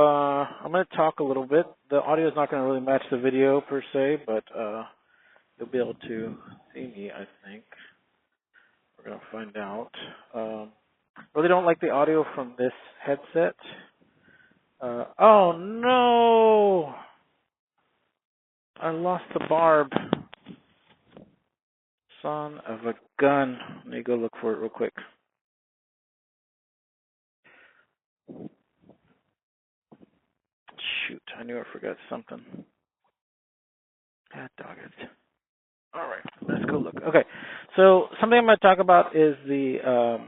I'm going to talk a little bit. The audio is not going to really match the video per se, but you'll be able to see me, I think. We're going to find out. Really don't like the audio from this headset. Oh no! I lost the barb. Son of a gun. Let me go look for it real quick. Shoot, I knew I forgot something. God dog it. Alright, let's go look. Okay, so something I'm going to talk about is the, oh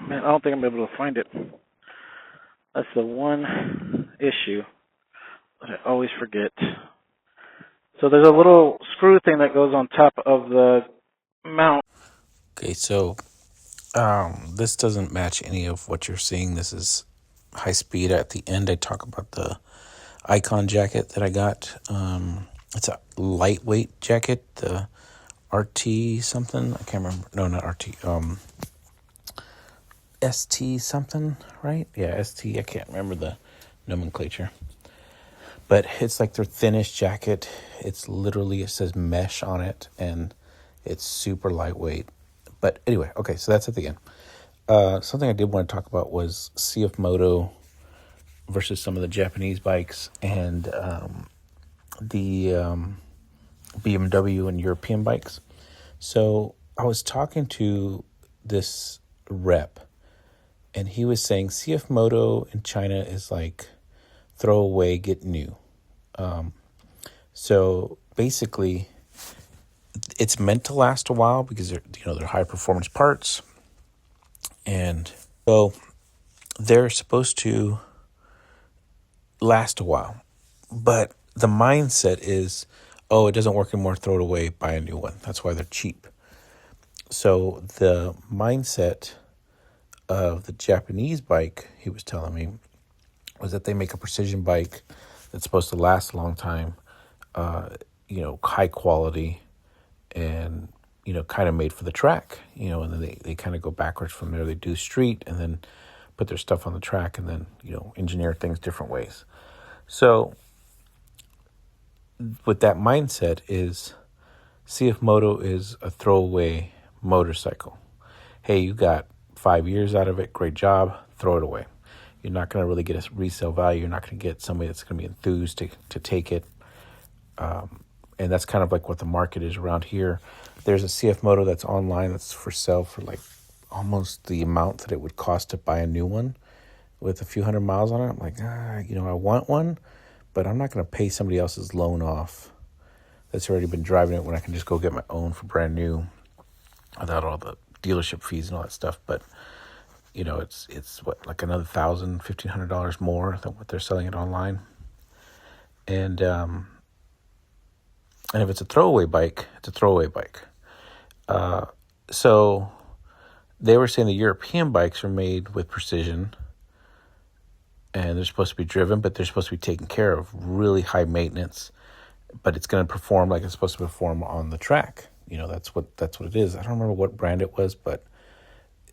man, I don't think I'm able to find it. That's the one issue that I always forget. So there's a little screw thing that goes on top of the mount. Okay, so this doesn't match any of what you're seeing. This is high speed. At the end, I talk about the Icon jacket that I got. It's a lightweight jacket, the RT something. I can't remember. No, not RT. ST something, right? Yeah, ST. I can't remember the nomenclature. But it's like their thinnest jacket. It's literally, it says mesh on it, and it's super lightweight. But anyway, okay, so that's at the end. Something I did want to talk about was CF Moto versus some of the Japanese bikes and the BMW and European bikes. So I was talking to this rep, and he was saying CF Moto in China is like throw away, get new. So basically, it's meant to last a while because they're high performance parts, and so they're supposed to last a while. But the mindset is, oh, it doesn't work anymore, throw it away, buy a new one. That's why they're cheap. So the mindset of the Japanese bike, he was telling me, was that they make a precision bike that's supposed to last a long time, high quality, and kind of made for the track, and then they kind of go backwards from there. They do street and then put their stuff on the track, and then engineer things different ways. So with that mindset is CF Moto is a throwaway motorcycle. Hey, you got 5 years out of it, great job, throw it away. You're not going to really get a resale value. You're not going to get somebody that's going to be enthused to take it. And that's kind of like what the market is around here. There's a CF Moto that's online that's for sale for like almost the amount that it would cost to buy a new one with a few hundred miles on it. I'm like, I want one, but I'm not going to pay somebody else's loan off that's already been driving it when I can just go get my own for brand new without all the dealership fees and all that stuff. But it's what, like another $1,000, $1,500 more than what they're selling it online. And if it's a throwaway bike, it's a throwaway bike. So they were saying the European bikes are made with precision, and they're supposed to be driven, but they're supposed to be taken care of, really high maintenance, but it's going to perform like it's supposed to perform on the track. That's what it is. I don't remember what brand it was, but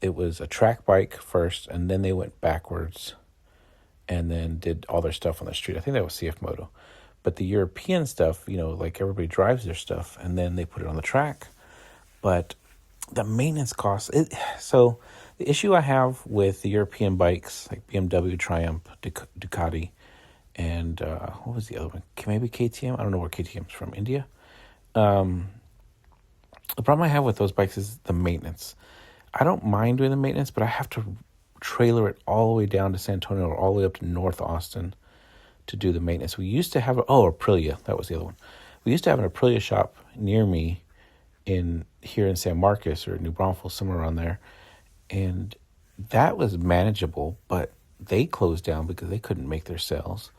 it was a track bike first, and then they went backwards and then did all their stuff on the street. I think that was CF Moto. But the European stuff, like everybody drives their stuff, and then they put it on the track. But the maintenance costs. So the issue I have with the European bikes, like BMW, Triumph, Ducati, and what was the other one? Maybe KTM? I don't know where KTM's from. India? The problem I have with those bikes is the maintenance. I don't mind doing the maintenance, but I have to trailer it all the way down to San Antonio or all the way up to North Austin to do the maintenance. We used to have Aprilia. That was the other one. We used to have an Aprilia shop near me here in San Marcos or New Braunfels, somewhere around there. And that was manageable, but they closed down because they couldn't make their sales.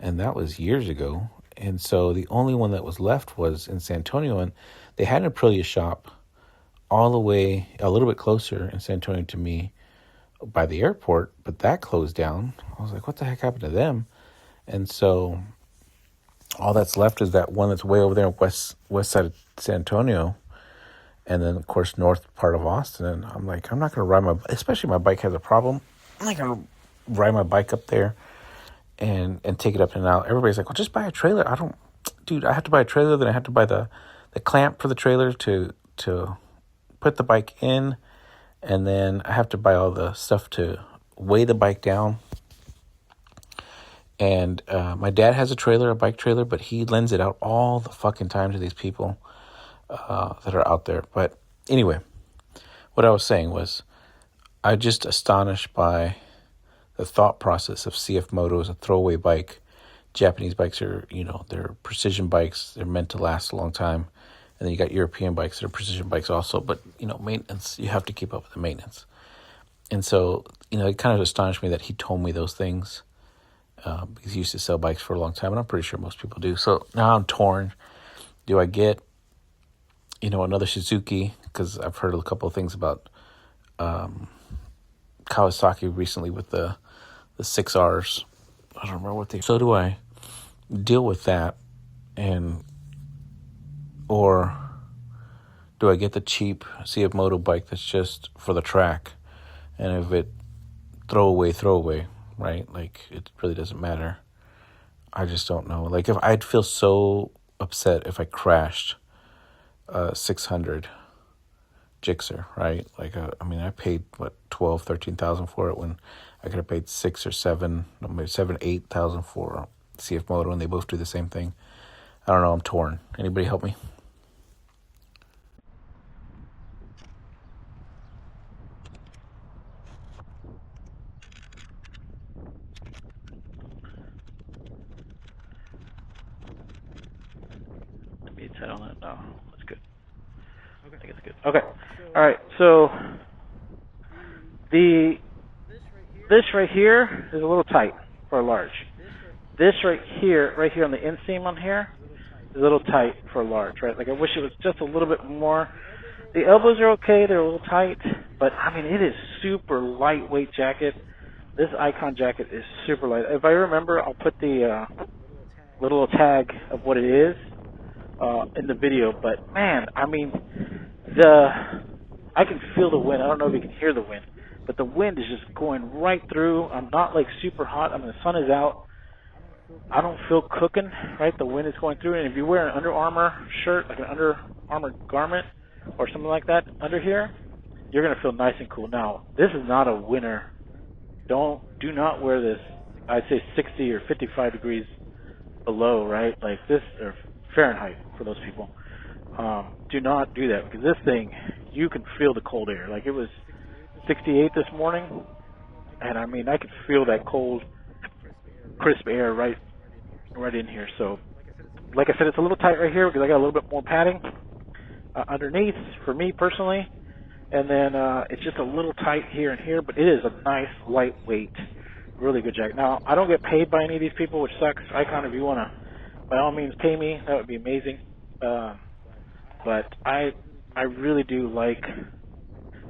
And that was years ago. And so the only one that was left was in San Antonio. And they had an Aprilia shop all the way a little bit closer in San Antonio to me by the airport, but that closed down. I was like, what the heck happened to them? And so all that's left is that one that's way over there on west side of San Antonio. and then of course north part of Austin. And I'm like, I'm not gonna ride my, especially my bike has a problem. I'm not gonna ride my bike up there and take it up and out. Everybody's like, well, just buy a trailer. Dude, I have to buy a trailer, then I have to buy the clamp for the trailer to put the bike in, and then I have to buy all the stuff to weigh the bike down. And my dad has a bike trailer, but he lends it out all the fucking time to these people that are out there. But anyway, what I was saying was, I'm just astonished by the thought process of CF Moto as a throwaway bike. Japanese bikes are, they're precision bikes. They're meant to last a long time. And then you got European bikes that are precision bikes also. But, maintenance, you have to keep up with the maintenance. And so, it kind of astonished me that he told me those things. Because he used to sell bikes for a long time, and I'm pretty sure most people do. So now I'm torn. Do I get, another Suzuki? Because I've heard a couple of things about Kawasaki recently with the 6Rs. I don't remember what they... So do I deal with that, or do I get the cheap CF Moto bike that's just for the track? And if it throw away, right? Like, it really doesn't matter. I just don't know. Like, if I'd feel so upset if I crashed a 600 Gixxer, right? Like, I paid, $12,000-13,000 for it when I could have paid $6,000 or $7,000-8,000 for CF Moto, and they both do the same thing. I don't know. I'm torn. Anybody help me? Be tight on that. No, that's good. I think it's good. Okay. All right. So this right here is a little tight for a large. This right here on the inseam on here is a little tight for a large, right? Like, I wish it was just a little bit more. The elbows are okay. They're a little tight, but it is super lightweight jacket. This Icon jacket is super light. If I remember, I'll put the little tag of what it is in the video, but man, I can feel the wind. I don't know if you can hear the wind, but the wind is just going right through. I'm not like super hot. The sun is out. I don't feel cooking, right? The wind is going through, and if you wear an Under Armour shirt, like an Under Armour garment or something like that under here, you're gonna feel nice and cool. Now, this is not a winter. Do not wear this. I'd say 60 or 55 degrees below, right? Like this, or Fahrenheit for those people. Do not do that, because this thing, you can feel the cold air. Like, it was 68 this morning, and I could feel that cold, crisp air right in here. So, like I said, it's a little tight right here because I got a little bit more padding underneath for me personally, and then it's just a little tight here and here, but it is a nice, lightweight, really good jacket. Now, I don't get paid by any of these people, which sucks. Icon, if you want to, by all means, pay me. That would be amazing. But I really do like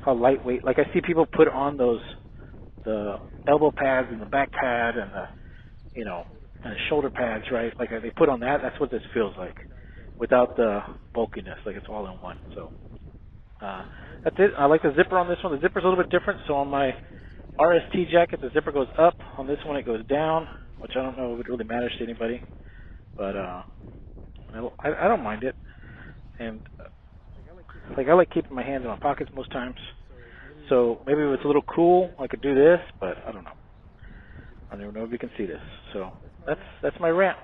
how lightweight. Like, I see people put on the elbow pads and the back pad and and the shoulder pads, right? Like, they put on that. That's what this feels like, without the bulkiness. Like, it's all in one. So that's it. I like the zipper on this one. The zipper's a little bit different. So on my RST jacket, the zipper goes up. On this one, it goes down, which I don't know if it really matters to anybody. But I don't mind it. And I like keeping my hands in my pockets most times. So maybe if it's a little cool, I could do this, but I don't know. I don't even know if you can see this. So that's my rant.